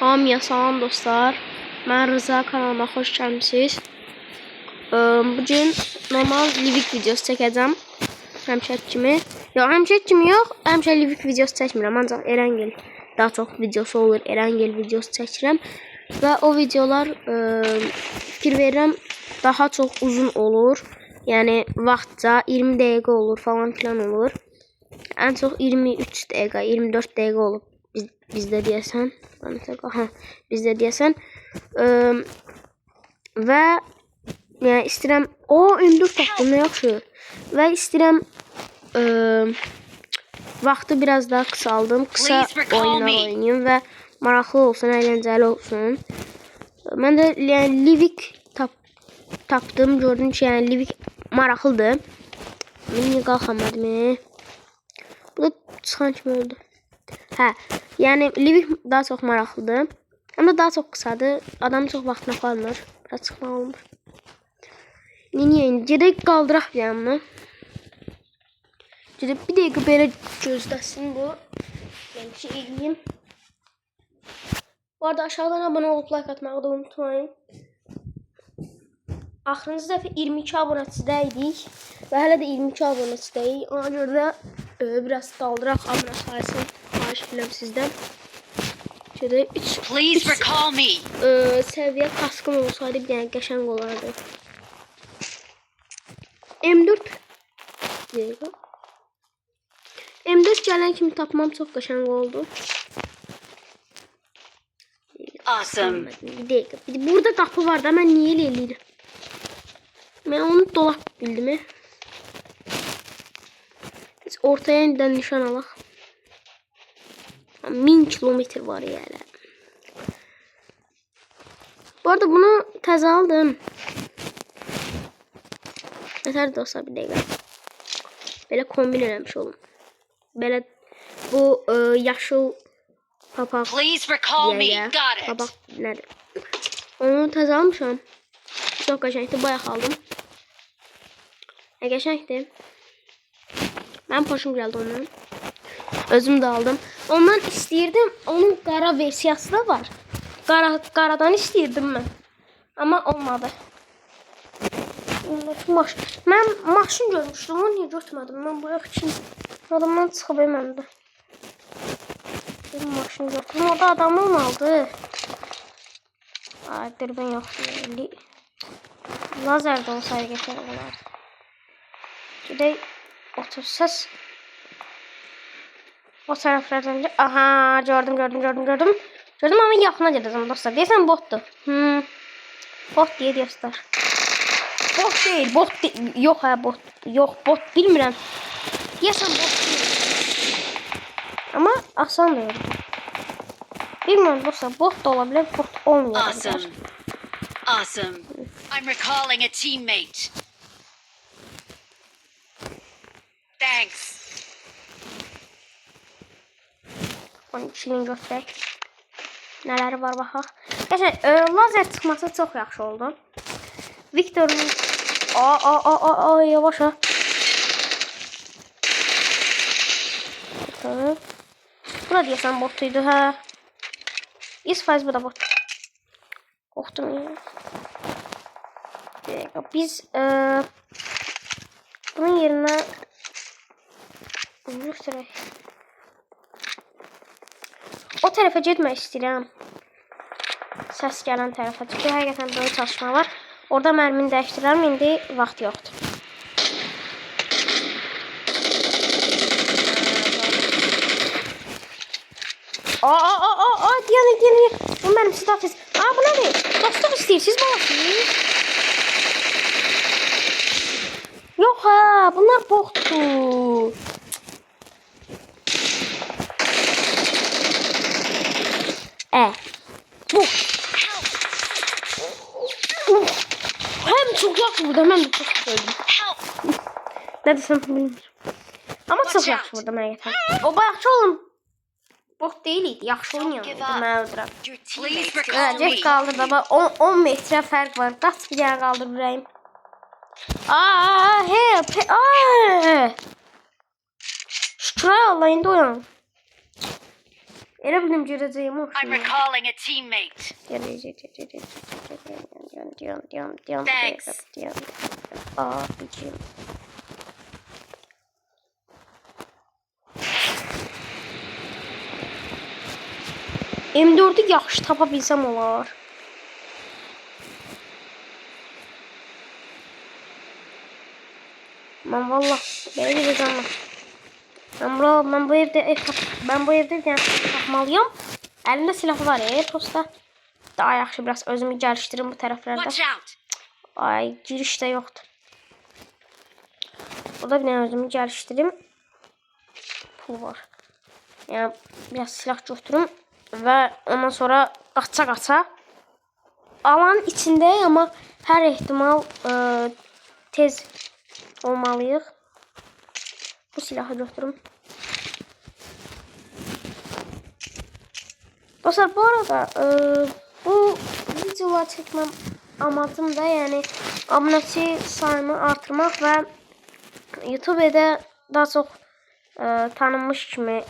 Hamıya salam dostlar. Mən Rıza, kanalıma xoş gəlmisiniz. Bugün normal Livik videosu çəkəcəm. Həmişəki kimi. Yox, həmişəki kimi yox. Həmişə Livik videosu çəkmirəm. Ancaq Erəngel daha çox videosu olur. Erəngel videosu çəkirəm. Və o videolar fikir verirəm daha çox uzun olur. Yəni vaxtca 20 dəqiqə olur falan filan olur. Ən çox 23 dəqiqə, 24 dəqiqə olub. Bizdə deyəsən. Bizdə deyəsən. Və yəni istəyirəm. M4 tapdım, nə yaxşı. Və istəyirəm vaxtı biraz daha qısaldım. Qısa oyunlar oynayayım və maraqlı olsun, əyləncəli olsun. Mən də yəni Livik tapdım. Gördüm ki, yəni Livik maraqlıdır. Niyə qalxamadım? Bu da çıxan kimi öldü. Hə, yəni Livik daha çox maraqlıdır. Həm də daha çox qısadır. Adam çox vaxtını aparmır. Biraz çıxmaq olmur. Niyə indi? Gedək qaldıraq bir yanına. Gedək bir dəqiqə belə gözləsin bu. Yəni ki, eləyim. Bu arada aşağıdan abunə olub like atmağı da unutmayın. Axırıncı dəfə 22 abunəçidəydik. Və hələ də 22 abunəçidəyik. Ona görə də biraz qaldıraq abunə sayısını. Xahiş edirəm sizdən. Şöyle 3 səviyyə kaskım olsaydı bir dənə qəşəng olardı. M4 M4 gələn kimi tapmam çox qəşəng oldu. Awesome. Bir dəqiqə. Burada qapı var da mən niyə elə eləyirəm? Mən onu dolaq bildim. Biz ortaya indidən nişan alaq. 1000 kilometr var yəni. Bu arada bunu təzə aldım. Nətər dostlar bir dəqiqə. Belə kombin eləmiş olum. Belə bu yaşıl papaq. Please recall me. Got it. Papaq nədir? Onu təzə almışam. Çox qəşəngdir. Bayaq aldım. Nə qəşəngdir. Mənim xoşum gəldi ondan. Özüm də aldım. Ondan istəyirdim. Onun qara versiyası da var. Qaradan istəyirdim mən. Amma olmadı. Mən maşın görmüşdüm. Onu niyə götürmədim? Mən buraya üçün adamdan çıxıb məndə. Bir maşın götürdüm. Orada adam olmalıdı. Ay, dürbün yoxdur. Lazer də olsaydı geçər olardı. Gedək otursaz. O tərəflərdən də aha, gördüm. Gördüm amma yaxına gedəcəm dostlar. Deyəsən botdur. Bot deyə dostlar. Bot deyil. Yox hə bot. Yox bot bilmirəm. Deyəsən bot deyil. Amma asan da yoxdur. Bilmirəm dostlar, bot da ola bilər, bot olmaya bilər. Awesome. I'm recalling a teammate. Thanks. Onun içini göstərək. Nələri var baxaq. Qəşəng, lazer çıxması çox yaxşı oldu. Viktor'un yavaş ha. Bu da deyəsən botuydu hə. 100% bu da bot. Qorxdum ya. Biz bunun yerinə göstərək. O tərəfə getmək istəyirəm. Səs gələn tərəfə. Çünki həqiqətən böyük çalışma var. Orada mərmini dəyişdirərəm. İndi vaxt yoxdur. Deyən. Bu mərmisi daha tez. Bu nədir? Dostluq istəyirsiniz balasınız? Yox ha, bunlar boxdur. Bu. Hem çok yaxşı burada, mən də çox sevdim. Nə desəm bilmirəm. Amma çox yaxşı burada mənə gətirəm. O bayaqçı oğlum bot deyil idi, yaxşı oynayırdı mənə öldürəm. Cek qaldır da, 10 metrə fərq var. Qaç bir dənə qaldır ürəyim. Help! Şükür Allah, indi oyanım. Elə bildim görəcəyim o. I'm recalling a teammate. Thanks. Abicim. M4'ü yaxşı tapa bilsəm olar. Ben valla böyle gideceğim. Ben bu evde bir tane tapmalıyım. Elimde silah var ya posta. Daha yaxşı biraz özümü geliştirim bu taraflarda. Watch out. Ay giriş de yoktu. Burada bir tane özümü geliştirim. Pul var. Yani biraz silah götürüm ve ondan sonra qaça alanın içinde ama her ihtimal tez olmalıyıq. Bu silahı götürüm. Dostlar bu arada bu videolar çekmem amacım da yani abunəçi sayımı artırmaq ve YouTube'da daha çok tanınmış kimi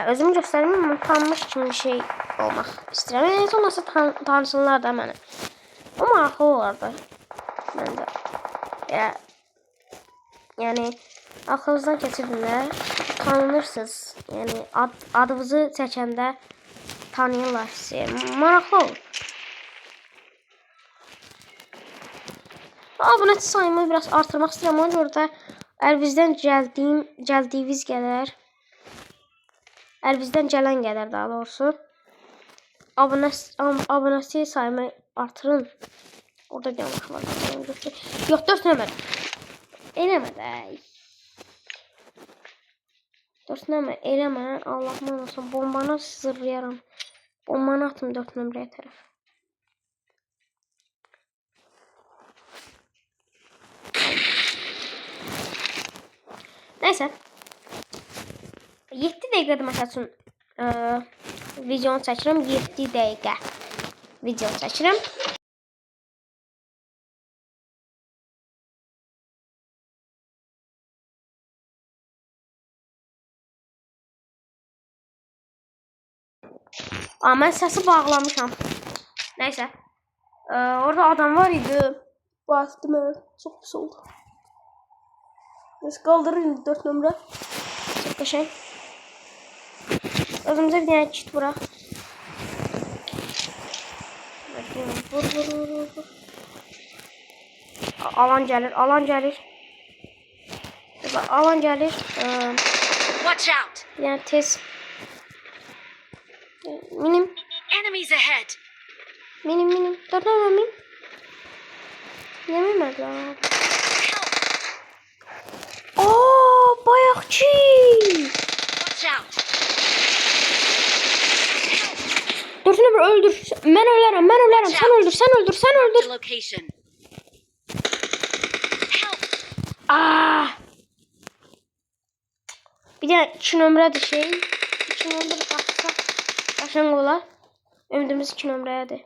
özümü göstərməm ama tanınmış kimi bir şey olmaq istəyirəm. Yəni heç olmasa tanısınlar da mənə. O maraqlı olardı məncə. Yani aklınızdan keçirdinlər, tanınırsınız. Yani adınızı çəkəndə tanıyırlar sizi. Maraqlı olur. Abunəçi sayımı biraz artırmaq istəyirəm. Ona görə də əlinizdən gəldiyiniz qədər, əlinizdən gələn qədər daha doğrusu abunəçi sayımı artırın. Orada bir yanlış var. Yox, 4 nömrə. Eləmədək. 4 nömrə eləmə. Allah'ım olsun. Bombanı zırlayaram. Bombanı atım 4 nömrəyə tərəf. Neyse. 7 dəqiqədir məsəl üçün videonu çəkirəm. 7 dəqiqə video çəkirəm. Mən səsi bağlamışam. Neyse. Orada adam var idi. Bastı mən. Çox pis oldu. Biz qaldırırıq 4 nömrə. Çox qəşəng. Özümüzə bir dənə kit bırak. Vur. Alan gəlir. Alan gəlir. Watch out. Yəni tez. Minim. Enemies ahead. Minim. 4 nömrə min. Yememədi lan. Bayaqçı. Watch out. 4 nömrə öldür. Mən ölərəm. Sən öldür. Location. Bir de 2 nömrədir şey. 2 nömrə baxsa qəşəng olar. Ümidimiz 2 nömrəyədir.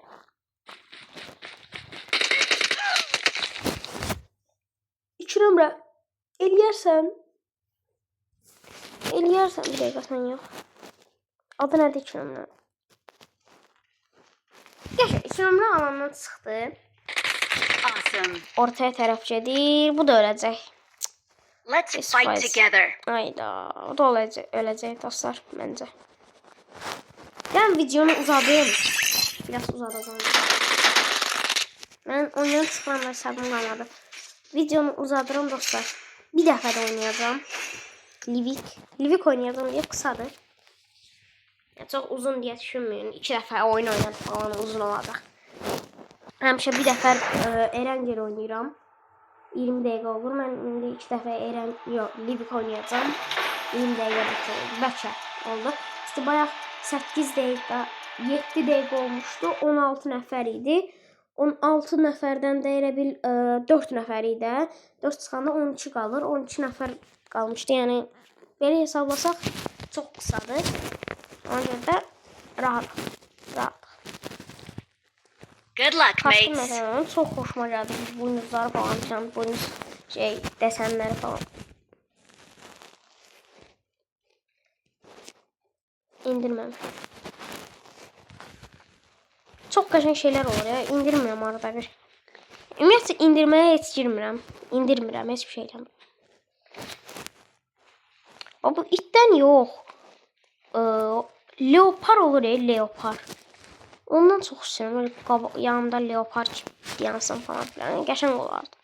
Nömrə eləyərsən bir dəqiqə sən yox. Adı nədir 2 nömrə? Yaşa 2 nömrə alandan çıxdı. Awesome. Ortaya tərəf gedir. Bu da öləcək. Let's fight together. Ayda. O da öləcək dostlar məncə. Yəni videonu uzadım. Biraz uzadacağım. Mən oyundan çıxıram və səbrim qalmadı. Videonu uzadıram dostlar. Bir dəfə də oynayacağım. Livik oynayacağım deyə qısadır. Yəni, çox uzun deyə düşünməyin. 2 dəfə oyun oynayıb falan uzun olacaq. Həmişə bir dəfə Erangel oynayıram. 20 dəqiqə olur. Mən indi 2 dəfə Livik oynayacağım. 20 dəqiqə bəlkə oldu. İşte bayaq 8 dəqiqə, 7 dəqiqə olmuşdu. 16 nəfər idi. 16 nəfərdən də elə bil 4 nəfər idi. 4 çıxanda 12 qalır. 12 nəfər qalmışdı. Yəni belə hesablasaq çox qısadır. Ona görə də rahat. Good luck, mates. Mesela çok hoşuma geldi. Buynuzlar falan filan. Buynuz desenleri falan. İndirmem. Çok qəşəng şeyler olur ya. İndirmirəm arada bir. Ümumiyyətlə indirməyə heç girmirəm. İndirmirəm heç bir şeylə. Bu itdən yox. Leopar olur ya, leopar. Ondan çox istəyirəm. Böyle yanımda leopar yansın falan filan. Qəşəng olardı.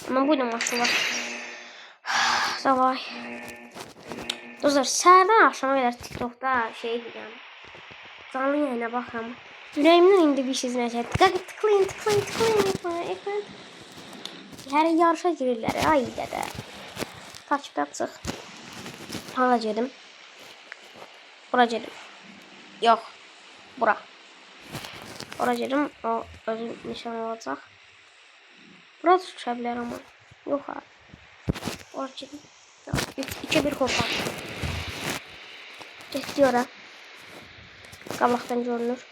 Ama bu da maçı var. Davay. Dostlar, səhərdən akşama qədər TikTok'da şey deyirəm. Canlı yayına baxıram. Ürəyimdən indi bir şey nəsə. Tıklayın. Ekran. Hər yarışa girirlər. Ay dədə. Takipdən çıx. Hala gedim. Bura gedim. Yox. Bura. Bura gedim. O özü nişan olacaq. Bura düşə bilər amma. Yox ha. Bura gedim. 2-1 korkar. Getdi ora. Qabaqdan görünür.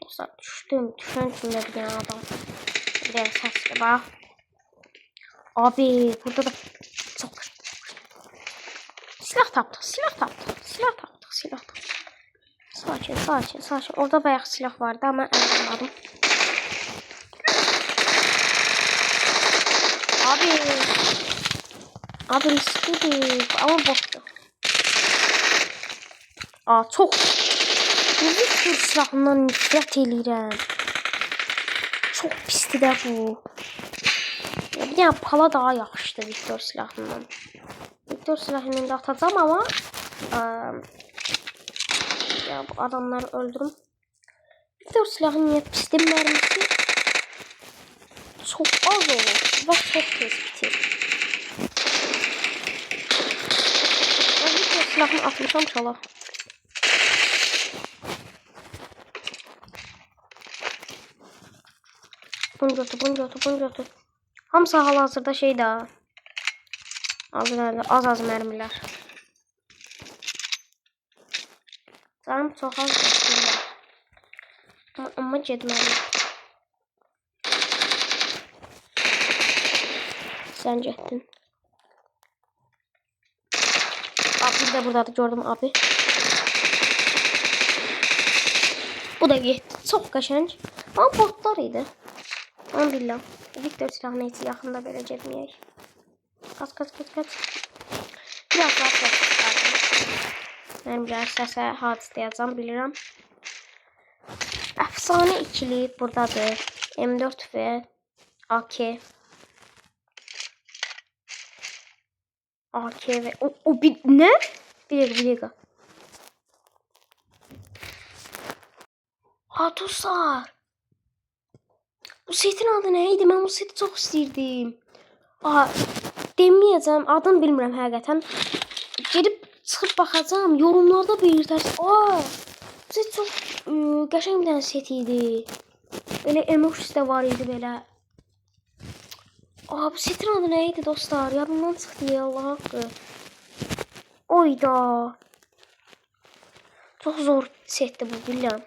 Dostlar, düşdüm. Düşən kimdə bir dənə adam. Bir dənə səsli bax. Abi, burada da çox silah tapdıq. Sakin. Orada bayaq silah vardı ama almadım. Abi risklidir ama botdu. Çox. Bu silahından nifrət eləyirəm. Çox pisdir də bu. Bir dənə pala daha yaxşıdır Viktor silahından. Viktor silahını da atacağım ama ya bu adamları öldürüm. Viktor silahının niye pisdir mermisi çok az olur ve çok tez bitir. Ben Viktor silahını atmışam çala. Bunu götür. Hamısı hal-hazırda şey daha. Az mermiler. Canım çok az götürürler. Ama getməliyim. Sen getdin. Abi de buradadır, gördüm abi. Bu da getdi. Çok qəşəng. Ama botlar idi. Aman billah. Viktor silahını heç yaxında belə getməyək. Kaç. Biraz daha ses çıkardım. Ben biraz sese hadisəyəcəm, bilirəm. Əfsanə ikili buradadır. M4 və AK. AK ve o bir ne? Bir dakika. Dostlar. Bu setin adı neydi? Ben bu seti çok istirdim. Deməyəcəm, adını bilmirəm həqiqətən. Gedib çıxıb baxacağam, yorumlarda belirtərsən. Bu set çox qəşəng bir dənə set idi. Belə emojisi də var idi belə. Bu setin adı neydi dostlar? Yadımdan çıxdı ya, Allah haqqı. Oyda. Çox zor setdir bu, bilirəm.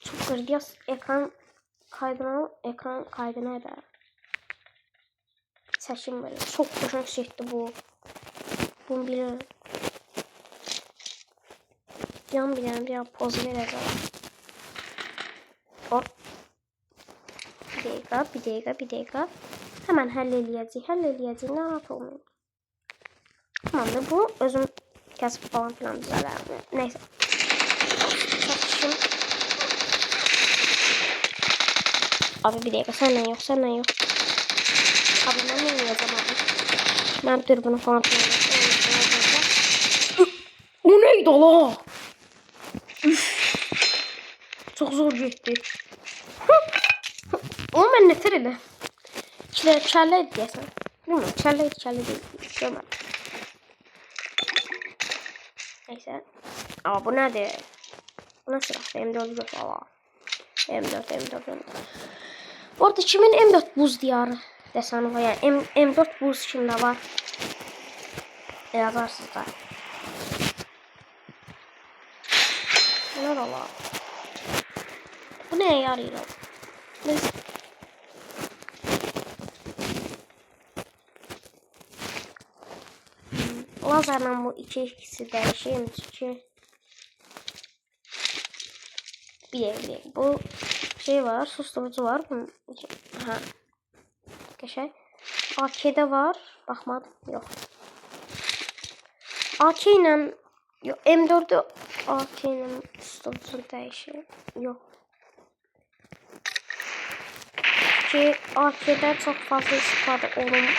Çok qırdı. Ekran kaydına eder. Seçim böyle. Çok qəşəng setdir bu. Bunu bilirəm. Bir poz verəcəm. Hop. Bir dəqiqə. Hemen həll eləyəcək. Narahat olmayın. Tamamdır, bu özüm kəsib falan filan düzələrəm. Neyse. Saçışım. Abi bir dakika, senden yok. Abi ben ne yazacağım abi? Ben dürbünü falan o neydi la? Çok zor gitti. Onu ben neter elə. İçləri çərləydi deyəsən. Bilmiyorum, çərləydi değil. Görmədim. Neyse. Ama bu nedir? Bu nasıl silah? M4 yok valla. M4. Orada kimin M4 buz diyarı desen var ya. M4 buz kimde var? Yazarsınız da. Ne da var? Bu neye yarıyor? Neyse. lazerlə bu ikisi dəyişeyim. Çünki bir dakika. Bu şey var, susturucu var. Bunun ha. Qəşəng. AK-də var. Baxmadım. Yox. AK ilə yox, M4-ü AK ilə susturucu dəyişir. Yox. Ki AK-də çox fazla istifadə olunur.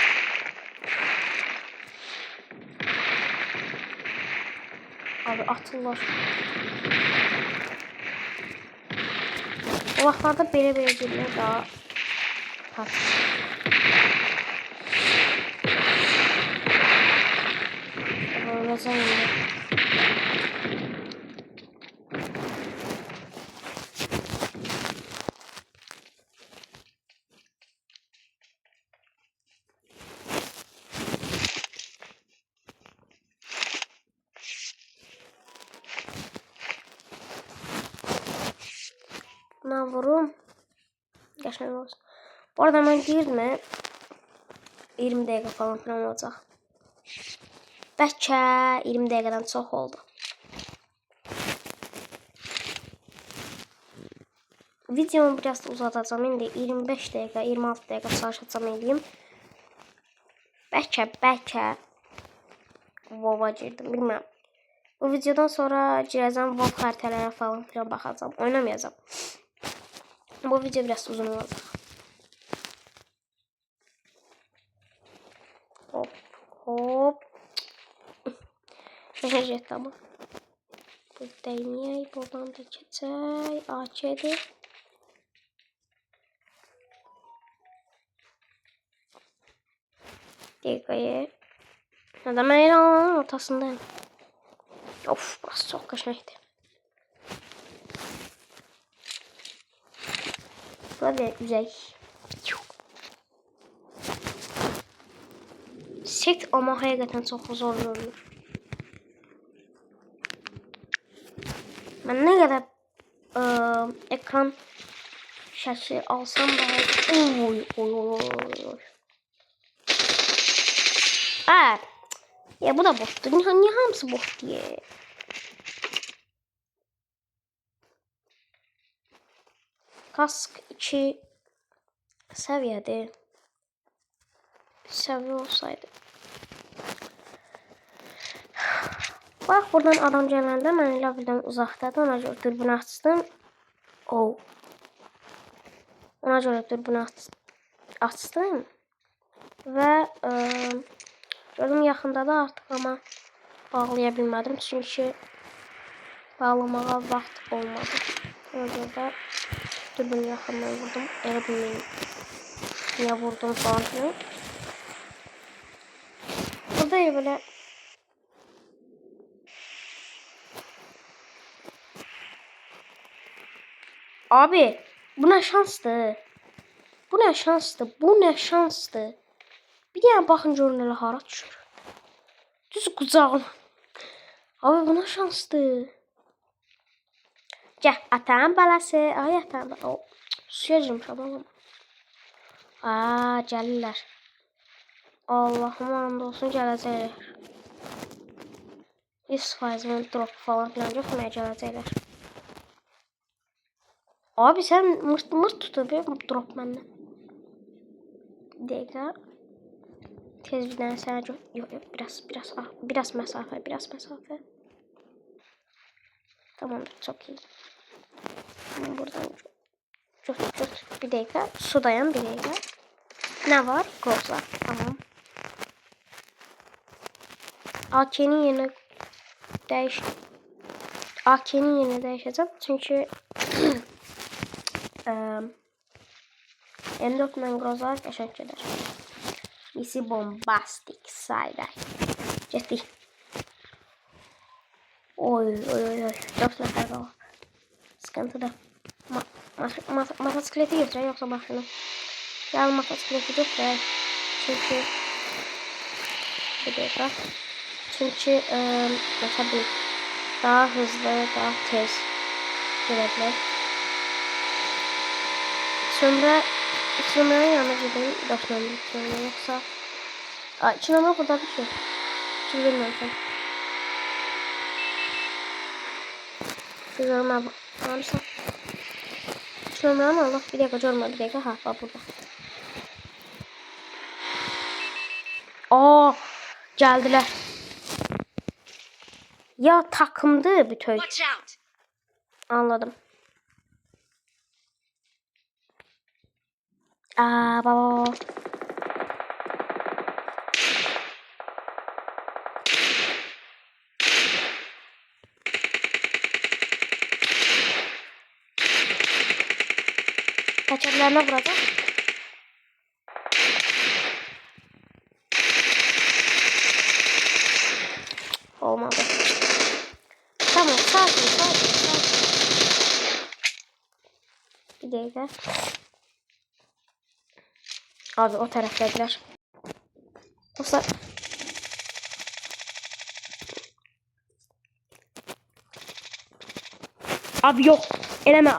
Abi atırlar. O vaxtlarda belə girmək daha tatlı. Öləcəm indi. Buna vurum. Qəşəng olsun. Bu arada mən girdim. 20 dəqiqə falan filan olacaq. Bəlkə 20 dəqiqədən çox oldu. Videomu biraz da uzadacağım. İndi 25 dəqiqə, 26 dəqiqə çalışacağım eləyim. Bəlkə WoW-a girdim, bilmirəm. Bu videodan sonra girəcəm WoW xəritələrə falan filan baxacağım. Oynamayacağım. Bu video biraz uzun olacaq. Hop. Şəhər tamam. Bu dəynəyək, buradan da keçək. AK-dir. Dəqiqəyə. Nədə mən elə alanın ortasındayım. Of, burası çox qəşəngdir. Burada üzək. Set ama həqiqətən çox zor görünür. Mən nə qədər ekran şəkli alsam da oy. Ya bu da botdur. Niye hamısı bot diye? Kask 2 səviyyədir. Səviyyə olsaydı. Bax, buradan adam gələndə mən elə birdən uzaqdadır. Ona görə dürbünü açdım. Ona görə dürbünü açdım. Və gördüm yaxındadır artıq, amma bağlaya bilmədim. Çünki bağlamağa vaxt olmadı. Ona görə də dürbünü yaxından vurdum. Elə bilməyim. Niyə vurdum falan filan. Burada belə abi bu ne şansdı? Bu ne şansdı? Bu ne şansdı? Bir yana baxın görün elə hara düşür. Düz qucağına. Abi bu ne şansdı? Gəl atam balası. Ay atam. Suya girmişəm oğlum. Gəlirlər. Allah'ım and olsun gələcəklər. 100% drop falan filan yoxmaya gələcəklər. Abi sen mırt tutuyor drop məndən. Dəqiqə. Tez bir dənə sənə yok biraz mesafe. Tamamdır, çok iyi. Buradan çok bir dakika sudayım bir dakika. Ne var? Groza. Tamam. AK'nin yerine değişeceğim çünkü M4 ilə Groza qəşəng gedər. Misi bombastik sayda. Getdik. Oy. 4 nəfər qalıb. Sıkıntıda. Motosikleti götürək yoxsa maşını. Gəl motosikleti götürək. Çünki bir dəqiqə. Çünki tabii daha hızlı, daha tez gedəcək. Sonra 2 numaranın yanına gidelim. 4 numara yoksa 2 numara burada bir şey. fikir verməmişəm. Görmə varsa. Görmürəm Allah bir dəqiqə görmə bir dəqiqə ha bax burada. Aa gəldilər. Ya takımdı bütöv. Watch out! Anladım. Aa baba. Kaçırlarına vuracak. Olmadı. Tamam sakin. Bir dakika. Abi o taraftaydılar. Dostlar. Abi yok. Eleme.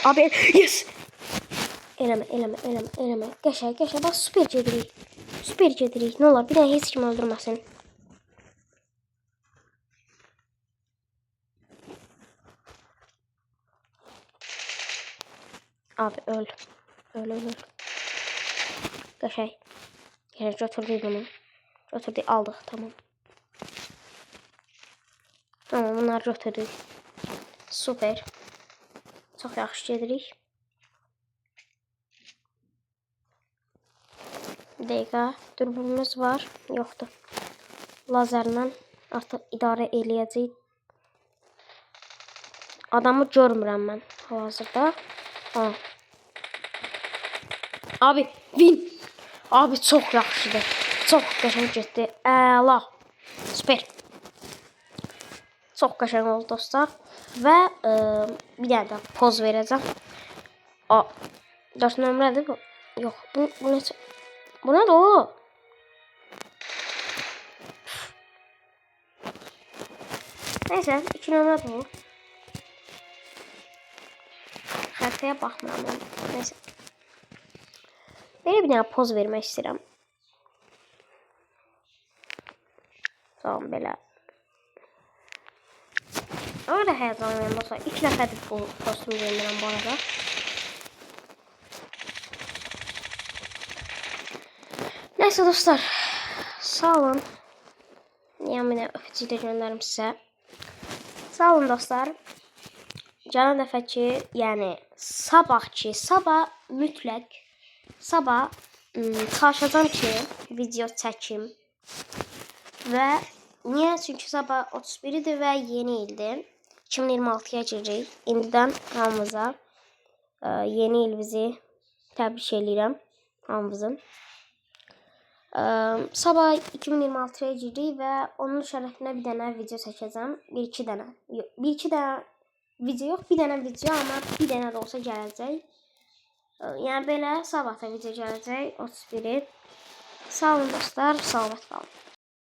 Abi yes. Eleme. Geçer. Bak süper cedirik. Ne olur bir daha hiç kim öldürmesin. Abi öl. Geçer. Götürdük bunu. Aldık tamam. Tamam bunları götürdük. Süper. Çok yaxşı gedirik. Bir dəqiqə. Dürbünümüz var. Yoxdur. Lazerlə artıq idarə eləyəcək. Adamı görmürəm mən hal-hazırda. Ha. Abi win. Abi çox yaxşıdır. Çox qəşəng getdi. Əla. Süper. Çox qəşəng oldu dostlar. Və bir dənə də poz verəcəm. 4 nömrədir bu. Yox, bu neçə? Bu nədir o? Neyse, 2 nömrədir bu. Xəritəyə baxmıram mən. Neyse. Belə bir dənə poz vermək istəyirəm. Tamam, belə. Öyle heyecanlıyım dostlar. 2 dəfədir bu postumu gönderəm bu arada. Neyse dostlar. Sağ olun. Yəni öpücük də göndərim sizə. Sağ olun dostlar. Gələn dəfəki, yəni sabah mütləq çalışacağam ki video çəkim. Və niyə? Çünki sabah 31-dir və yeni ildir. 2026'ya girecek. İndiden hamımıza yeni il bizi təbrik edirəm hamımızın. Sabah 2026'ya girecek və onun şərəfinə bir dənə video çəkəcəm. Bir iki dənə video yox, bir dənə video, amma bir dənə də olsa gələcək. Yəni belə sabah da video gələcək 31'i. Sağ olun dostlar, salamat qalın.